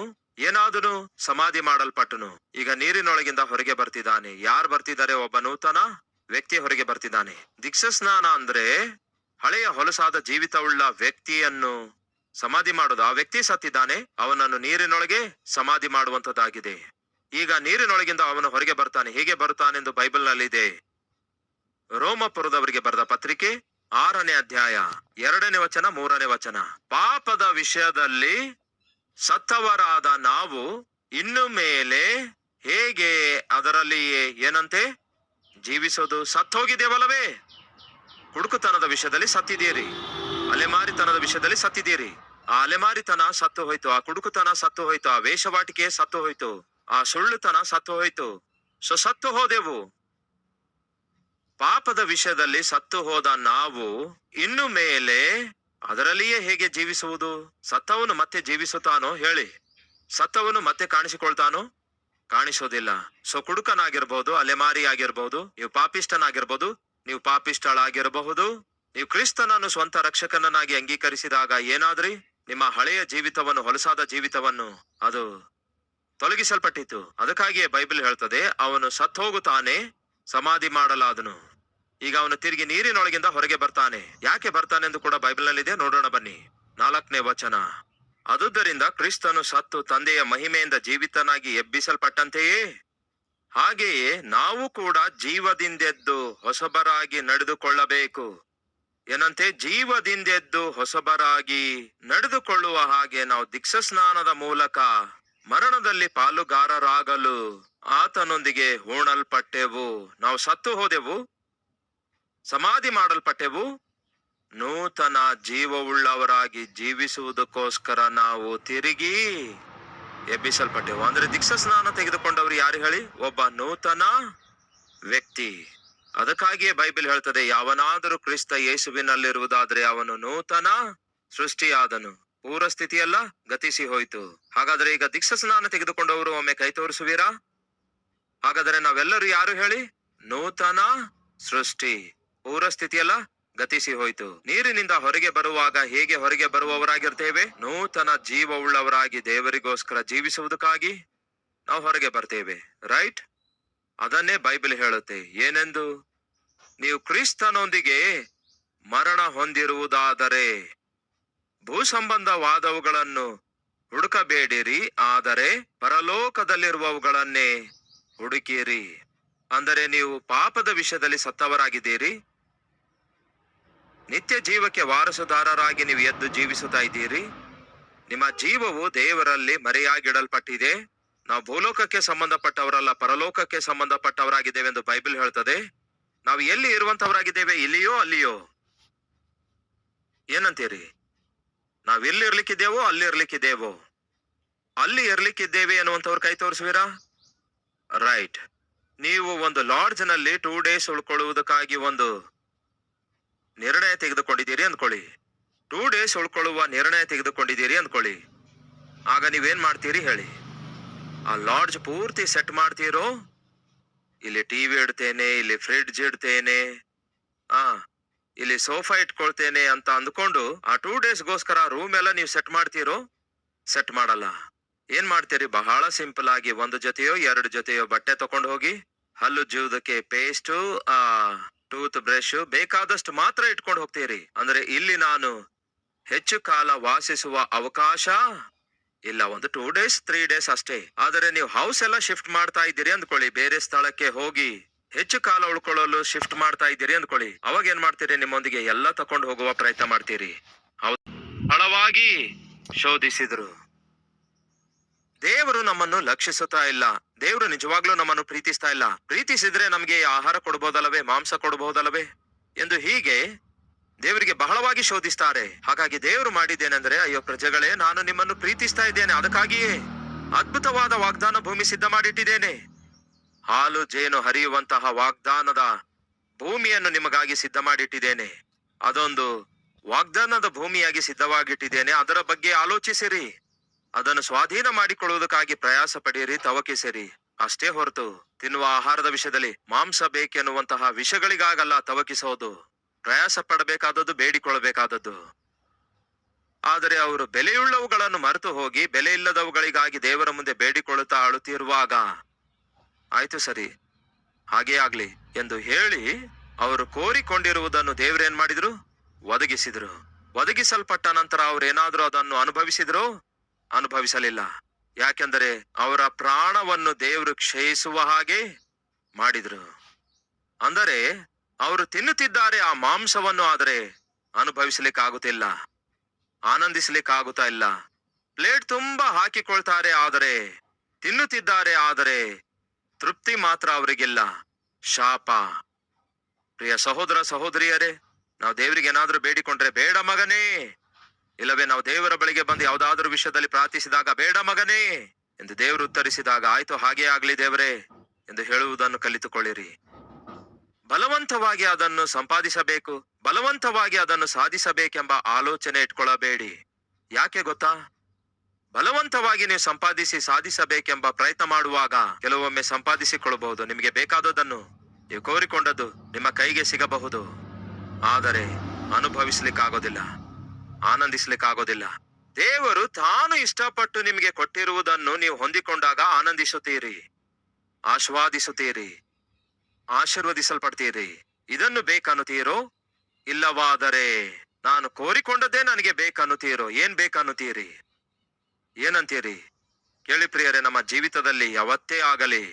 ಏನಾದನು? ಸಮಾಧಿ ಮಾಡಲ್ಪಟ್ಟನು. ಈಗ ನೀರಿನೊಳಗಿಂದ ಹೊರಗೆ ಬರ್ತಿದ್ದಾನೆ. ಯಾರು ಬರ್ತಿದ್ದಾರೆ? ಒಬ್ಬ ನೂತನ ವ್ಯಕ್ತಿ ಹೊರಗೆ ಬರ್ತಿದ್ದಾನೆ. ದೀಕ್ಷಾ ಸ್ನಾನ ಅಂದ್ರೆ ಹಳೆಯ ಹೊಲಸಾದ ಜೀವಿತವುಳ್ಳ ವ್ಯಕ್ತಿಯನ್ನು ಸಮಾಧಿ ಮಾಡೋದು. ಆ ವ್ಯಕ್ತಿ ಸತ್ತಿದ್ದಾನೆ, ಅವನನ್ನು ನೀರಿನೊಳಗೆ ಸಮಾಧಿ ಮಾಡುವಂತದ್ದಾಗಿದೆ. ಈಗ ನೀರಿನೊಳಗಿಂದ ಅವನು ಹೊರಗೆ ಬರ್ತಾನೆ. ಹೇಗೆ ಬರುತ್ತಾನೆಂದು ಬೈಬಲ್ ನಲ್ಲಿದೆ. ರೋಮಪುರದವರಿಗೆ ಬರೆದ ಪತ್ರಿಕೆ 6ನೇ ಅಧ್ಯಾಯ 2ನೇ ವಚನ 3ನೇ ವಚನ. ಪಾಪದ ವಿಷಯದಲ್ಲಿ ಸತ್ತವರಾದ ನಾವು ಇನ್ನು ಮೇಲೆ ಹೇಗೆ ಅದರಲ್ಲಿಯೇ ಏನಂತೆ ಜೀವಿಸೋದು? ಸತ್ತೋಗಿದ್ದೇವಲ್ಲವೇ? ಕುಡುಕುತನದ ವಿಷಯದಲ್ಲಿ ಸತ್ತಿದ್ದೀರಿ, ಅಲೆಮಾರಿತನದ ವಿಷಯದಲ್ಲಿ ಸತ್ತಿದ್ದೀರಿ. ಆ ಅಲೆಮಾರಿತನ ಸತ್ತು ಹೋಯ್ತು, ಆ ಕುಡುಕುತನ ಸತ್ತು ಹೋಯ್ತು, ಆ ವೇಷವಾಟಿಕೆ ಸತ್ತು ಹೋಯ್ತು, ಆ ಸುಳ್ಳುತನ ಸತ್ತು ಹೋಯ್ತು. ಸತ್ತು ಹೋದೆವು. ಪಾಪದ ವಿಷಯದಲ್ಲಿ ಸತ್ತು ಹೋದ ನಾವು ಇನ್ನು ಮೇಲೆ ಅದರಲ್ಲಿಯೇ ಹೇಗೆ ಜೀವಿಸುವುದು? ಸತ್ತವನು ಮತ್ತೆ ಜೀವಿಸುತ್ತಾನೋ ಹೇಳಿ? ಸತ್ತವನು ಮತ್ತೆ ಕಾಣಿಸಿಕೊಳ್ತಾನೋ? ಕಾಣಿಸೋದಿಲ್ಲ. ಕುಡುಕನಾಗಿರ್ಬಹುದು, ಅಲೆಮಾರಿ ಆಗಿರ್ಬಹುದು, ನೀವು ಪಾಪಿಷ್ಠನಾಗಿರ್ಬಹುದು, ನೀವು ಪಾಪಿಷ್ಠಳಾಗಿರಬಹುದು. ನೀವು ಕ್ರಿಸ್ತನನ್ನು ಸ್ವಂತ ರಕ್ಷಕನನ್ನಾಗಿ ಅಂಗೀಕರಿಸಿದಾಗ ಏನಾದ್ರಿ? ನಿಮ್ಮ ಹಳೆಯ ಜೀವಿತವನ್ನು, ಹೊಲಸಾದ ಜೀವಿತವನ್ನು ಅದು ತೊಲಗಿಸಲ್ಪಟ್ಟಿತು. ಅದಕ್ಕಾಗಿಯೇ ಬೈಬಲ್ ಹೇಳ್ತದೆ, ಅವನು ಸತ್ತು ಹೋಗುತ್ತಾನೆ, ಸಮಾಧಿ ಮಾಡಲಾದನು. ಈಗ ಅವನು ತಿರುಗಿ ನೀರಿನೊಳಗಿಂದ ಹೊರಗೆ ಬರ್ತಾನೆ. ಯಾಕೆ ಬರ್ತಾನೆ ಎಂದು ಕೂಡ ಬೈಬಲ್ ನಲ್ಲಿದೆ. ನೋಡೋಣ ಬನ್ನಿ. 4ನೇ ವಚನ. ಅದುದರಿಂದ ಕ್ರಿಸ್ತನು ಸತ್ತು ತಂದೆಯ ಮಹಿಮೆಯಿಂದ ಜೀವಿತನಾಗಿ ಎಬ್ಬಿಸಲ್ಪಟ್ಟಂತೆಯೇ ಹಾಗೆಯೇ ನಾವು ಕೂಡ ಜೀವದಿಂದೆದ್ದು ಹೊಸಬರಾಗಿ ನಡೆದುಕೊಳ್ಳಬೇಕು. ಏನಂತೆ? ಜೀವದಿಂದೆದ್ದು ಹೊಸಬರಾಗಿ ನಡೆದುಕೊಳ್ಳುವ ಹಾಗೆ ನಾವು ದೀಕ್ಷಾ ಸ್ನಾನದ ಮೂಲಕ ಮರಣದಲ್ಲಿ ಪಾಲುಗಾರರಾಗಲು ಆತನೊಂದಿಗೆ ಹೂಣಲ್ಪಟ್ಟೆವು. ನಾವು ಸತ್ತು ಹೋದೆವು, ಸಮಾಧಿ ಮಾಡಲ್ಪಟ್ಟೆವು, ನೂತನ ಜೀವವುಳ್ಳವರಾಗಿ ಜೀವಿಸುವುದಕ್ಕೋಸ್ಕರ ನಾವು ತಿರುಗಿ ಎಬ್ಬಿಸಲ್ಪಟ್ಟೆವು. ಅಂದ್ರೆ ದೀಕ್ಷಾ ಸ್ನಾನ ತೆಗೆದುಕೊಂಡವರು ಯಾರು ಹೇಳಿ? ಒಬ್ಬ ನೂತನ ವ್ಯಕ್ತಿ. ಅದಕ್ಕಾಗಿಯೇ ಬೈಬಲ್ ಹೇಳ್ತದೆ, ಯಾವನಾದರೂ ಕ್ರಿಸ್ತ ಯೇಸುವಿನಲ್ಲಿರುವುದಾದ್ರೆ ಅವನು ನೂತನ ಸೃಷ್ಟಿಯಾದನು. ಪೂರ್ವ ಸ್ಥಿತಿಯೆಲ್ಲ ಗತಿಸಿ ಹೋಯ್ತು. ಹಾಗಾದ್ರೆ ಈಗ ದೀಕ್ಷಾ ಸ್ನಾನ ತೆಗೆದುಕೊಂಡವರು ಒಮ್ಮೆ ಕೈ ತೋರಿಸುವಿರಾ? ಹಾಗಾದ್ರೆ ನಾವೆಲ್ಲರೂ ಯಾರು ಹೇಳಿ? ನೂತನ ಸೃಷ್ಟಿ. ಪೂರ್ವ ಸ್ಥಿತಿಯೆಲ್ಲ ಗತಿಸಿ ಹೋಯ್ತು. ನೀರಿನಿಂದ ಹೊರಗೆ ಬರುವಾಗ ಹೇಗೆ ಹೊರಗೆ ಬರುವವರಾಗಿರ್ತೇವೆ? ನೂತನ ಜೀವವುಳ್ಳವರಾಗಿ ದೇವರಿಗೋಸ್ಕರ ಜೀವಿಸುವುದಕ್ಕಾಗಿ ನಾವು ಹೊರಗೆ ಬರ್ತೇವೆ. ರೈಟ್? ಅದನ್ನೇ ಬೈಬಲ್ ಹೇಳುತ್ತೆ. ಏನೆಂದು? ನೀವು ಕ್ರಿಸ್ತನೊಂದಿಗೆ ಮರಣ ಹೊಂದಿರುವುದಾದರೆ ಭೂ ಸಂಬಂಧವಾದವುಗಳನ್ನು ಹುಡುಕಬೇಡಿರಿ, ಆದರೆ ಪರಲೋಕದಲ್ಲಿರುವವುಗಳನ್ನೇ ಹುಡುಕಿರಿ. ಅಂದರೆ ನೀವು ಪಾಪದ ವಿಷಯದಲ್ಲಿ ಸತ್ತವರಾಗಿದ್ದೀರಿ, ನಿತ್ಯ ಜೀವಕ್ಕೆ ವಾರಸುದಾರರಾಗಿ ನೀವು ಎದ್ದು ಜೀವಿಸುತ್ತಾ ಇದ್ದೀರಿ. ನಿಮ್ಮ ಜೀವವು ದೇವರಲ್ಲಿ ಮರೆಯಾಗಿಡಲ್ಪಟ್ಟಿದೆ. ನಾವು ಭೂಲೋಕಕ್ಕೆ ಸಂಬಂಧಪಟ್ಟವರಲ್ಲ, ಪರಲೋಕಕ್ಕೆ ಸಂಬಂಧಪಟ್ಟವರಾಗಿದ್ದೇವೆ ಎಂದು ಬೈಬಲ್ ಹೇಳ್ತದೆ. ನಾವು ಎಲ್ಲಿ ಇರುವಂತವರಾಗಿದ್ದೇವೆ? ಇಲ್ಲಿಯೋ ಅಲ್ಲಿಯೋ? ಏನಂತೀರಿ? ನಾವ್ ಎಲ್ಲಿ ಇರ್ಲಿಕ್ಕಿದ್ದೇವೋ ಅಲ್ಲಿ ಇರ್ಲಿಕ್ಕಿದ್ದೇವೋ? ಅಲ್ಲಿ ಇರ್ಲಿಕ್ಕಿದ್ದೇವೆ ಅನ್ನುವಂಥವ್ರು ಕೈ ತೋರಿಸುವಿರಾ? ರೈಟ್. ನೀವು ಒಂದು ಲಾಡ್ಜ್ ನಲ್ಲಿ 2 days ಉಳ್ಕೊಳ್ಳುವುದಕ್ಕಾಗಿ ಒಂದು ನಿರ್ಣಯ ತೆಗೆದುಕೊಂಡಿದ್ದೀರಿ ಅಂದ್ಕೊಳ್ಳಿ. 2 days ಉಳ್ಕೊಳ್ಳುವ ನಿರ್ಣಯ ತೆಗೆದುಕೊಂಡಿದ್ದೀರಿ ಅಂದ್ಕೊಳ್ಳಿ. ಆಗ ನೀವೇನ್ ಮಾಡ್ತೀರಿ ಹೇಳಿ? ಆ ಲಾಡ್ಜ್ ಪೂರ್ತಿ ಸೆಟ್ ಮಾಡ್ತೀರೋ? ಇಲ್ಲಿ ಟಿವಿ ಇಡ್ತೇನೆ, ಇಲ್ಲಿ ಫ್ರಿಡ್ಜ್ ಇಡ್ತೇನೆ, ಇಲ್ಲಿ ಸೋಫಾ ಇಟ್ಕೊಳ್ತೇನೆ ಅಂತ ಅಂದ್ಕೊಂಡು ಆ 2 daysಗೋಸ್ಕರ ರೂಮ್ ಎಲ್ಲ ನೀವು ಸೆಟ್ ಮಾಡ್ತೀರೋ? ಸೆಟ್ ಮಾಡಲ್ಲ. ಏನ್ ಮಾಡ್ತೀರಿ? ಬಹಳ ಸಿಂಪಲ್ ಆಗಿ 1 ಜೊತೆಯೋ 2 ಜೊತೆಯೋ ಬಟ್ಟೆ ತಕೊಂಡು ಹೋಗಿ ಹಲ್ಲುಜ್ಜುವುದಕ್ಕೆ ಪೇಸ್ಟು, ಟೂತ್ ಬ್ರಷ್ ಬೇಕಾದಷ್ಟು ಮಾತ್ರ ಇಟ್ಕೊಂಡು ಹೋಗ್ತೀರಿ. ಅಂದ್ರೆ ಇಲ್ಲಿ ನಾನು ಹೆಚ್ಚು ಕಾಲ ವಾಸಿಸುವ ಅವಕಾಶ ಇಲ್ಲ. ಒಂದು 2 days 3 days ಅಷ್ಟೇ. ಆದರೆ ನೀವು ಹೌಸ್ ಎಲ್ಲ ಶಿಫ್ಟ್ ಮಾಡ್ತಾ ಇದ್ದೀರಿ ಅಂದ್ಕೊಳ್ಳಿ, ಬೇರೆ ಸ್ಥಳಕ್ಕೆ ಹೋಗಿ ಹೆಚ್ಚು ಕಾಲ ಉಳ್ಕೊಳ್ಳಲು ಶಿಫ್ಟ್ ಮಾಡ್ತಾ ಇದ್ದೀರಿ ಅಂದ್ಕೊಳ್ಳಿ. ಅವಾಗ ಏನ್ ಮಾಡ್ತೀರಿ? ನಿಮ್ಮೊಂದಿಗೆ ಎಲ್ಲ ತಕೊಂಡು ಹೋಗುವ ಪ್ರಯತ್ನ ಮಾಡ್ತೀರಿ. ಹೌದು, ಬಹಳವಾಗಿ ಶೋಧಿಸಿದ್ರು. ದೇವರು ನಮ್ಮನ್ನು ಲಕ್ಷಿಸುತ್ತಾ ಇಲ್ಲ. ದೇವರು ನಿಜವಾಗ್ಲೂ ನಮ್ಮನ್ನು ಪ್ರೀತಿಸ್ತಾ ಇಲ್ಲ. ಪ್ರೀತಿಸಿದ್ರೆ ನಮ್ಗೆ ಆಹಾರ ಕೊಡಬಹುದಲ್ಲವೇ, ಮಾಂಸ ಕೊಡಬಹುದಲ್ಲವೇ ಎಂದು ಹೀಗೆ ದೇವರಿಗೆ ಬಹಳವಾಗಿ ಶೋಧಿಸ್ತಾರೆ. ಹಾಗಾಗಿ ದೇವರು ಮಾಡಿದ್ದೇನೆಂದ್ರೆ, ಅಯ್ಯೋ ಪ್ರಜೆಗಳೇ, ನಾನು ನಿಮ್ಮನ್ನು ಪ್ರೀತಿಸ್ತಾ ಇದ್ದೇನೆ, ಅದಕ್ಕಾಗಿಯೇ ಅದ್ಭುತವಾದ ವಾಗ್ದಾನ ಭೂಮಿ ಸಿದ್ಧ ಮಾಡಿಟ್ಟಿದ್ದೇನೆ. ಹಾಲು ಜೇನು ಹರಿಯುವಂತಹ ವಾಗ್ದಾನದ ಭೂಮಿಯನ್ನು ನಿಮಗಾಗಿ ಸಿದ್ಧ ಮಾಡಿಟ್ಟಿದ್ದೇನೆ. ಅದೊಂದು ವಾಗ್ದಾನದ ಭೂಮಿಯಾಗಿ ಸಿದ್ಧವಾಗಿಟ್ಟಿದ್ದೇನೆ. ಅದರ ಬಗ್ಗೆ ಆಲೋಚಿಸಿರಿ, ಅದನ್ನು ಸ್ವಾಧೀನ ಮಾಡಿಕೊಳ್ಳುವುದಕ್ಕಾಗಿ ಪ್ರಯಾಸ ಪಡೆಯಿರಿ, ತವಕಿಸಿರಿ. ಅಷ್ಟೇ ಹೊರತು ತಿನ್ನುವ ಆಹಾರದ ವಿಷಯದಲ್ಲಿ ಮಾಂಸ ಬೇಕೆನ್ನುವಂತಹ ವಿಷಯಗಳಿಗಾಗಲ್ಲ ತವಕಿಸೋದು. ಪ್ರಯಾಸ ಪಡಬೇಕಾದದ್ದು, ಬೇಡಿಕೊಳ್ಳಬೇಕಾದದ್ದು. ಆದರೆ ಅವರು ಬೆಲೆಯುಳ್ಳವುಗಳನ್ನು ಮರೆತು ಹೋಗಿ ಬೆಲೆ ಇಲ್ಲದವುಗಳಿಗಾಗಿ ದೇವರ ಮುಂದೆ ಬೇಡಿಕೊಳ್ಳುತ್ತಾ ಅಳುತ್ತಿರುವಾಗ, ಆಯ್ತು ಸರಿ, ಹಾಗೇ ಆಗ್ಲಿ ಎಂದು ಹೇಳಿ ಅವರು ಕೋರಿಕೊಂಡಿರುವುದನ್ನು ದೇವರೇನ್ ಮಾಡಿದ್ರು? ಒದಗಿಸಿದ್ರು. ಒದಗಿಸಲ್ಪಟ್ಟ ನಂತರ ಅವರೇನಾದ್ರೂ ಅದನ್ನು ಅನುಭವಿಸಿದ್ರು? ಅನುಭವಿಸಲಿಲ್ಲ. ಯಾಕೆಂದರೆ ಅವರ ಪ್ರಾಣವನ್ನು ದೇವರು ಕ್ಷಯಿಸುವ ಹಾಗೆ ಮಾಡಿದ್ರು. ಅಂದರೆ ಅವರು ತಿನ್ನುತ್ತಿದ್ದಾರೆ ಆ ಮಾಂಸವನ್ನು, ಆದರೆ ಅನುಭವಿಸಲಿಕ್ಕಾಗುತ್ತಿಲ್ಲ, ಆನಂದಿಸಲಿಕ್ಕಾಗುತ್ತಾ ಇಲ್ಲ. ಪ್ಲೇಟ್ ತುಂಬಾ ಹಾಕಿಕೊಳ್ತಾರೆ, ಆದರೆ ತಿನ್ನುತ್ತಿದ್ದಾರೆ, ಆದರೆ ತೃಪ್ತಿ ಮಾತ್ರ ಅವರಿಗಿಲ್ಲ. ಶಾಪ. ಪ್ರಿಯ ಸಹೋದರ ಸಹೋದರಿಯರೇ, ನಾವು ದೇವರಿಗೆ ಏನಾದ್ರೂ ಬೇಡಿಕೊಂಡ್ರೆ, ಬೇಡ ಮಗನೇ, ಇಲ್ಲವೇ ನಾವು ದೇವರ ಬಳಿಗೆ ಬಂದು ಯಾವುದಾದ್ರೂ ವಿಷಯದಲ್ಲಿ ಪ್ರಾರ್ಥಿಸಿದಾಗ, ಬೇಡ ಮಗನೇ ಎಂದು ದೇವರು ಉತ್ತರಿಸಿದಾಗ, ಆಯ್ತು ಹಾಗೇ ಆಗ್ಲಿ ದೇವರೇ ಎಂದು ಹೇಳುವುದನ್ನು ಕಲಿತುಕೊಳ್ಳಿರಿ. ಬಲವಂತವಾಗಿ ಅದನ್ನು ಸಂಪಾದಿಸಬೇಕು, ಬಲವಂತವಾಗಿ ಅದನ್ನು ಸಾಧಿಸಬೇಕೆಂಬ ಆಲೋಚನೆ ಇಟ್ಕೊಳ್ಳಬೇಡಿ. ಯಾಕೆ ಗೊತ್ತಾ? ಬಲವಂತವಾಗಿ ನೀವು ಸಂಪಾದಿಸಿ ಸಾಧಿಸಬೇಕೆಂಬ ಪ್ರಯತ್ನ ಮಾಡುವಾಗ ಕೆಲವೊಮ್ಮೆ ಸಂಪಾದಿಸಿಕೊಳ್ಳಬಹುದು. ನಿಮಗೆ ಬೇಕಾದದನ್ನು, ನೀವು ಕೋರಿಕೊಂಡದ್ದು ನಿಮ್ಮ ಕೈಗೆ ಸಿಗಬಹುದು, ಆದರೆ ಅನುಭವಿಸ್ಲಿಕ್ಕಾಗೋದಿಲ್ಲ, ಆನಂದಿಸ್ಲಿಕ್ಕಾಗೋದಿಲ್ಲ. ದೇವರು ತಾನು ಇಷ್ಟಪಟ್ಟು ನಿಮಗೆ ಕೊಟ್ಟಿರುವುದನ್ನು ನೀವು ಹೊಂದಿಕೊಂಡಾಗ ಆನಂದಿಸುತ್ತೀರಿ, ಆಸ್ವಾದಿಸುತ್ತೀರಿ, ಆಶೀರ್ವದಿಸಲ್ಪಡ್ತೀರಿ. ಇದನ್ನು ಬೇಕನ್ನುತ್ತೀರೋ? ಇಲ್ಲವಾದರೆ ನಾನು ಕೋರಿಕೊಂಡದ್ದೇ ನನಗೆ ಬೇಕನ್ನುತ್ತೀರೋ? ಏನ್ ಬೇಕನ್ನುತ್ತೀರಿ? ಏನಂತೀರಿ? ಕೇಳಿ ಪ್ರಿಯರೇ, ನಮ್ಮ ಜೀವಿತದಲ್ಲಿ ಯಾವತ್ತೇ ಆಗಲಿ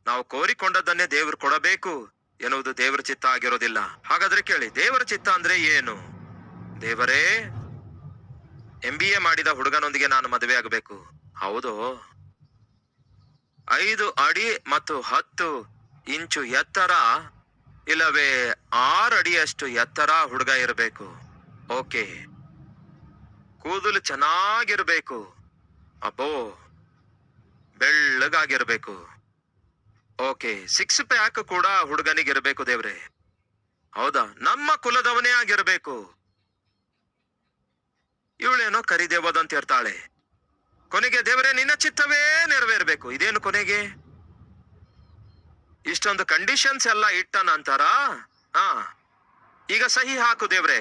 ನಾವು ಕೋರಿಕೊಂಡದ್ದನ್ನೇ ದೇವರು ಕೊಡಬೇಕು ಎನ್ನುವುದು ದೇವರ ಚಿತ್ತ ಆಗಿರೋದಿಲ್ಲ. ಹಾಗಾದ್ರೆ ಕೇಳಿ, ದೇವರ ಚಿತ್ತ ಅಂದ್ರೆ ಏನು? ದೇವರೇ, MBA ಮಾಡಿದ ಹುಡುಗನೊಂದಿಗೆ ನಾನು ಮದುವೆ ಆಗಬೇಕು. ಹೌದು, 5 ಅಡಿ ಮತ್ತು 10 ಇಂಚು ಎತ್ತರ, ಇಲ್ಲವೇ 6 ಅಡಿಯಷ್ಟು ಎತ್ತರ ಹುಡುಗ ಇರಬೇಕು. ಓಕೆ. ಕೂದಲು ಚೆನ್ನಾಗಿರ್ಬೇಕು, ಅಬ್ಬೋ ಬೆಳ್ಳಗಾಗಿರ್ಬೇಕು. ಓಕೆ. 6 ಪ್ಯಾಕ್ ಕೂಡ ಹುಡುಗನಿಗಿರ್ಬೇಕು ದೇವ್ರೆ. ಹೌದಾ? ನಮ್ಮ ಕುಲದವನೇ ಆಗಿರ್ಬೇಕು. ಇವಳೇನೋ ಕರಿದೇವದಂತ ಇರ್ತಾಳೆ. ಕೊನೆಗೆ ದೇವರೇ ನಿನ್ನ ಚಿತ್ತವೇ ನೆರವೇರ್ಬೇಕು. ಇದೇನು ಕೊನೆಗೆ? ಇಷ್ಟೊಂದು ಕಂಡೀಷನ್ಸ್ ಎಲ್ಲ ಇಟ್ಟ ನಂತರ ಈಗ ಸಹಿ ಹಾಕು ದೇವ್ರೆ,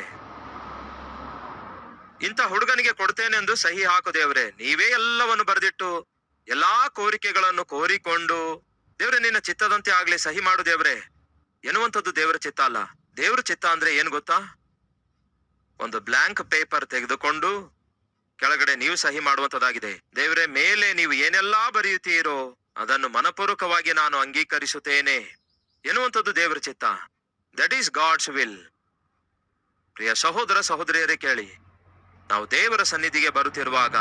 ಇಂಥ ಹುಡುಗನಿಗೆ ಕೊಡ್ತೇನೆಂದು ಸಹಿ ಹಾಕು ದೇವ್ರೆ. ನೀವೇ ಎಲ್ಲವನ್ನು ಬರೆದಿಟ್ಟು ಎಲ್ಲಾ ಕೋರಿಕೆಗಳನ್ನು ಕೋರಿಕೊಂಡು, ದೇವ್ರೆ ನಿನ್ನ ಚಿತ್ತದಂತೆ ಆಗ್ಲಿ, ಸಹಿ ಮಾಡು ದೇವ್ರೆ ಎನ್ನುವಂಥದ್ದು ದೇವರ ಚಿತ್ತ ಅಲ್ಲ. ದೇವರ ಚಿತ್ತ ಅಂದ್ರೆ ಏನ್ ಗೊತ್ತಾ? ಒಂದು ಬ್ಲಾಂಕ್ ಪೇಪರ್ ತೆಗೆದುಕೊಂಡು ಕೆಳಗಡೆ ನೀವು ಸಹಿ ಮಾಡುವಂತದ್ದಾಗಿದೆ. ದೇವರೇ, ಮೇಲೆ ನೀವು ಏನೆಲ್ಲಾ ಬರೆಯುತ್ತೀರೋ ಅದನ್ನು ಮನಪೂರ್ವಕವಾಗಿ ನಾನು ಅಂಗೀಕರಿಸುತ್ತೇನೆ ಎನ್ನುವಂಥದ್ದು ದೇವರ ಚಿತ್ತ. That is God's will. ಪ್ರಿಯ ಸಹೋದರ ಸಹೋದರಿಯರೇ ಕೇಳಿ, ನಾವು ದೇವರ ಸನ್ನಿಧಿಗೆ ಬರುತ್ತಿರುವಾಗ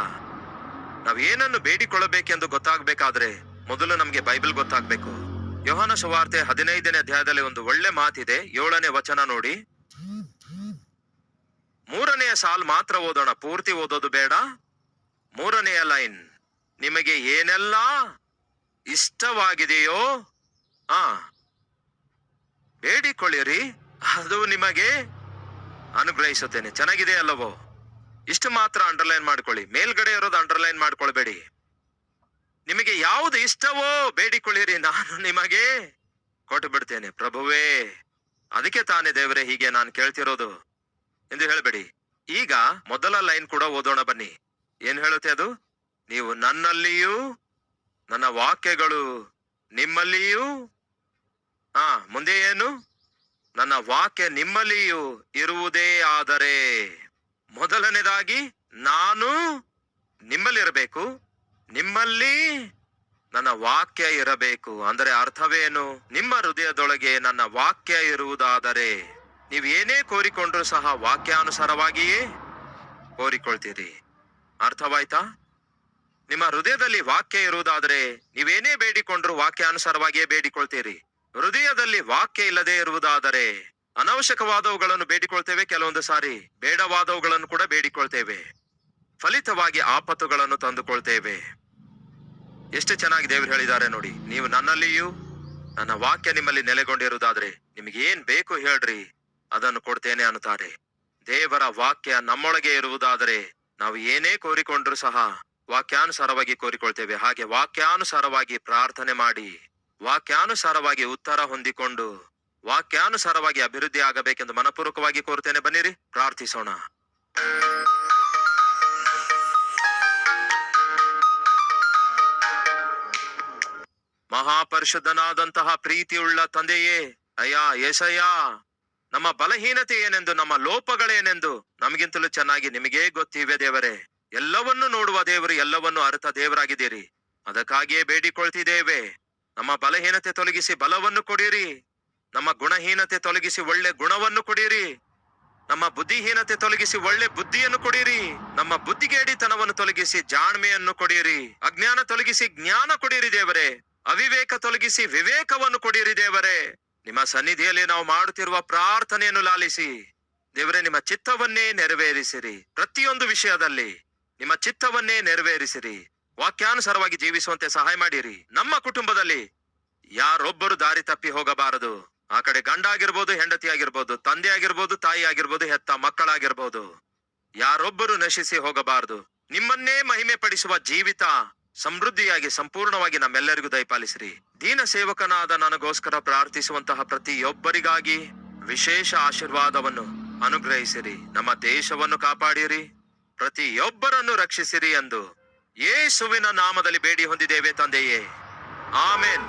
ನಾವು ಏನನ್ನು ಬೇಡಿಕೊಳ್ಳಬೇಕೆಂದು ಗೊತ್ತಾಗಬೇಕಾದ್ರೆ ಮೊದಲು ನಮ್ಗೆ ಬೈಬಲ್ ಗೊತ್ತಾಗ್ಬೇಕು. ಯೋಹಾನ ಸುವಾರ್ತೆ 15ನೇ ಅಧ್ಯಾಯದಲ್ಲಿ ಒಂದು ಒಳ್ಳೆ ಮಾತಿದೆ. 7ನೇ ವಚನ ನೋಡಿ. 3ನೆಯ ಸಾಲ್ ಮಾತ್ರ ಓದೋಣ, ಪೂರ್ತಿ ಓದೋದು ಬೇಡ. 3ನೆಯ ಲೈನ್, ನಿಮಗೆ ಏನೆಲ್ಲಾ ಇಷ್ಟವಾಗಿದೆಯೋ ಬೇಡಿಕೊಳ್ಳಿರಿ, ಅದು ನಿಮಗೆ ಅನುಗ್ರಹಿಸುತ್ತೇನೆ. ಚೆನ್ನಾಗಿದೆ ಅಲ್ಲವೋ? ಇಷ್ಟು ಮಾತ್ರ ಅಂಡರ್ಲೈನ್ ಮಾಡ್ಕೊಳ್ಳಿ, ಮೇಲ್ಗಡೆ ಇರೋದು ಅಂಡರ್ಲೈನ್ ಮಾಡ್ಕೊಳ್ಬೇಡಿ. ನಿಮಗೆ ಯಾವುದು ಇಷ್ಟವೋ ಬೇಡಿಕೊಳ್ಳಿರಿ, ನಾನು ನಿಮಗೆ ಕೊಟ್ಟು ಬಿಡ್ತೇನೆ. ಪ್ರಭುವೇ, ಅದಕ್ಕೆ ತಾನೇ ದೇವರೇ ಹೀಗೆ ನಾನು ಕೇಳ್ತಿರೋದು ಎಂದು ಹೇಳಬೇಡಿ. ಈಗ ಮೊದಲ ಲೈನ್ ಕೂಡ ಓದೋಣ ಬನ್ನಿ. ಏನ್ ಹೇಳುತ್ತೆ ಅದು? ನೀವು ನನ್ನಲ್ಲಿಯೂ ನನ್ನ ವಾಕ್ಯಗಳು ನಿಮ್ಮಲ್ಲಿಯೂ ಮುಂದೆ ಏನು? ನನ್ನ ವಾಕ್ಯ ನಿಮ್ಮಲ್ಲಿಯೂ ಇರುವುದೇ ಆದರೆ. ಮೊದಲನೇದಾಗಿ ನಾನು ನಿಮ್ಮಲ್ಲಿರಬೇಕು, ನಿಮ್ಮಲ್ಲಿ ನನ್ನ ವಾಕ್ಯ ಇರಬೇಕು. ಅಂದರೆ ಅರ್ಥವೇನು? ನಿಮ್ಮ ಹೃದಯದೊಳಗೆ ನನ್ನ ವಾಕ್ಯ ಇರುವುದಾದರೆ ನೀವು ಏನೇ ಕೋರಿಕೊಂಡ್ರೂ ಸಹ ವಾಕ್ಯಾನುಸಾರವಾಗಿಯೇ ಕೋರಿಕೊಳ್ತೀರಿ. ಅರ್ಥವಾಯ್ತಾ? ನಿಮ್ಮ ಹೃದಯದಲ್ಲಿ ವಾಕ್ಯ ಇರುವುದಾದರೆ ನೀವೇನೇ ಬೇಡಿಕೊಂಡ್ರು ವಾಕ್ಯಾನುಸಾರವಾಗಿಯೇ ಬೇಡಿಕೊಳ್ತೀರಿ. ಹೃದಯದಲ್ಲಿ ವಾಕ್ಯ ಇಲ್ಲದೆ ಇರುವುದಾದರೆ ಅನವಶ್ಯಕವಾದವುಗಳನ್ನು ಬೇಡಿಕೊಳ್ತೇವೆ, ಕೆಲವೊಂದು ಸಾರಿ ಬೇಡವಾದವುಗಳನ್ನು ಕೂಡ ಬೇಡಿಕೊಳ್ತೇವೆ, ಫಲಿತವಾಗಿ ಆಪತ್ತುಗಳನ್ನು ತಂದುಕೊಳ್ತೇವೆ. ಎಷ್ಟು ಚೆನ್ನಾಗಿ ದೇವರು ಹೇಳಿದ್ದಾರೆ ನೋಡಿ, ನೀವು ನನ್ನಲ್ಲಿಯೂ ನನ್ನ ವಾಕ್ಯ ನಿಮ್ಮಲ್ಲಿ ನೆಲೆಗೊಂಡಿರುವುದಾದ್ರೆ ನಿಮಗೆ ಏನ್ ಬೇಕು ಹೇಳ್ರಿ, ಅದನ್ನು ಕೊಡ್ತೇನೆ ಅನ್ನುತ್ತಾರೆ. ದೇವರ ವಾಕ್ಯ ನಮ್ಮೊಳಗೆ ಇರುವುದಾದರೆ ನಾವು ಏನೇ ಕೋರಿಕೊಂಡ್ರು ಸಹ ವಾಕ್ಯಾನುಸಾರವಾಗಿ ಕೋರಿಕೊಳ್ತೇವೆ. ಹಾಗೆ ವಾಕ್ಯಾನುಸಾರವಾಗಿ ಪ್ರಾರ್ಥನೆ ಮಾಡಿ, ವಾಕ್ಯಾನುಸಾರವಾಗಿ ಉತ್ತರ ಹೊಂದಿಕೊಂಡು, ವಾಕ್ಯಾನುಸಾರವಾಗಿ ಅಭಿವೃದ್ಧಿ ಆಗಬೇಕೆಂದು ಮನಪೂರ್ವಕವಾಗಿ ಕೋರುತ್ತೇನೆ. ಬನ್ನಿರಿ ಪ್ರಾರ್ಥಿಸೋಣ. ಮಹಾಪರಿಶುದ್ಧನಾದಂತಹ ಪ್ರೀತಿಯುಳ್ಳ ತಂದೆಯೇ, ಅಯ್ಯ ಏಸಯ್ಯ, ನಮ್ಮ ಬಲಹೀನತೆ ಏನೆಂದು, ನಮ್ಮ ಲೋಪಗಳೇನೆಂದು ನಮಗಿಂತಲೂ ಚೆನ್ನಾಗಿ ನಿಮಗೇ ಗೊತ್ತಿವೆ ದೇವರೇ. ಎಲ್ಲವನ್ನು ನೋಡುವ ದೇವರು, ಎಲ್ಲವನ್ನು ಅರಿತ ದೇವರಾಗಿದ್ದೀರಿ. ಅದಕ್ಕಾಗಿಯೇ ಬೇಡಿಕೊಳ್ತಿದ್ದೇವೆ, ನಮ್ಮ ಬಲಹೀನತೆ ತೊಲಗಿಸಿ ಬಲವನ್ನು ಕೊಡಿರಿ, ನಮ್ಮ ಗುಣಹೀನತೆ ತೊಲಗಿಸಿ ಒಳ್ಳೆ ಗುಣವನ್ನು ಕೊಡಿರಿ, ನಮ್ಮ ಬುದ್ಧಿಹೀನತೆ ತೊಲಗಿಸಿ ಒಳ್ಳೆ ಬುದ್ಧಿಯನ್ನು ಕೊಡಿರಿ, ನಮ್ಮ ಬುದ್ಧಿಗೇಡಿತನವನ್ನು ತೊಲಗಿಸಿ ಜಾಣ್ಮೆಯನ್ನು ಕೊಡಿರಿ, ಅಜ್ಞಾನ ತೊಲಗಿಸಿ ಜ್ಞಾನ ಕೊಡಿರಿ ದೇವರೇ, ಅವಿವೇಕ ತೊಲಗಿಸಿ ವಿವೇಕವನ್ನು ಕೊಡಿರಿ ದೇವರೇ. ನಿಮ್ಮ ಸನ್ನಿಧಿಯಲ್ಲಿ ನಾವು ಮಾಡುತ್ತಿರುವ ಪ್ರಾರ್ಥನೆಯನ್ನು ಲಾಲಿಸಿ ದೇವರೇ, ನಿಮ್ಮ ಚಿತ್ತವನ್ನೇ ನೆರವೇರಿಸಿರಿ. ಪ್ರತಿಯೊಂದು ವಿಷಯದಲ್ಲಿ ನಿಮ್ಮ ಚಿತ್ತವನ್ನೇ ನೆರವೇರಿಸಿರಿ. ವಾಕ್ಯಾನುಸಾರವಾಗಿ ಜೀವಿಸುವಂತೆ ಸಹಾಯ ಮಾಡಿರಿ. ನಮ್ಮ ಕುಟುಂಬದಲ್ಲಿ ಯಾರೊಬ್ಬರು ದಾರಿ ತಪ್ಪಿ ಹೋಗಬಾರದು. ಆ ಕಡೆ ಗಂಡ ಆಗಿರ್ಬೋದು, ಹೆಂಡತಿ ಆಗಿರ್ಬೋದು, ತಂದೆ ಆಗಿರ್ಬೋದು, ತಾಯಿ ಆಗಿರ್ಬೋದು, ಹೆತ್ತ ಮಕ್ಕಳಾಗಿರ್ಬೋದು, ಯಾರೊಬ್ಬರು ನಶಿಸಿ ಹೋಗಬಾರದು. ನಿಮ್ಮನ್ನೇ ಮಹಿಮೆ ಪಡಿಸುವ ಜೀವಿತ ಸಮೃದ್ಧಿಯಾಗಿ ಸಂಪೂರ್ಣವಾಗಿ ನಮ್ಮೆಲ್ಲರಿಗೂ ದಯಪಾಲಿಸಿರಿ. ದೀನ ಸೇವಕನಾದ ನನಗೋಸ್ಕರ ಪ್ರಾರ್ಥಿಸುವಂತಹ ಪ್ರತಿಯೊಬ್ಬರಿಗಾಗಿ ವಿಶೇಷ ಆಶೀರ್ವಾದವನ್ನು ಅನುಗ್ರಹಿಸಿರಿ. ನಮ್ಮ ದೇಶವನ್ನು ಕಾಪಾಡಿರಿ, ಪ್ರತಿಯೊಬ್ಬರನ್ನು ರಕ್ಷಿಸಿರಿ ಎಂದು ಯೇಸುವಿನ ನಾಮದಲ್ಲಿ ಬೇಡಿ ಹೊಂದಿದ್ದೇವೆ ತಂದೆಯೇ, ಆಮೆನ್.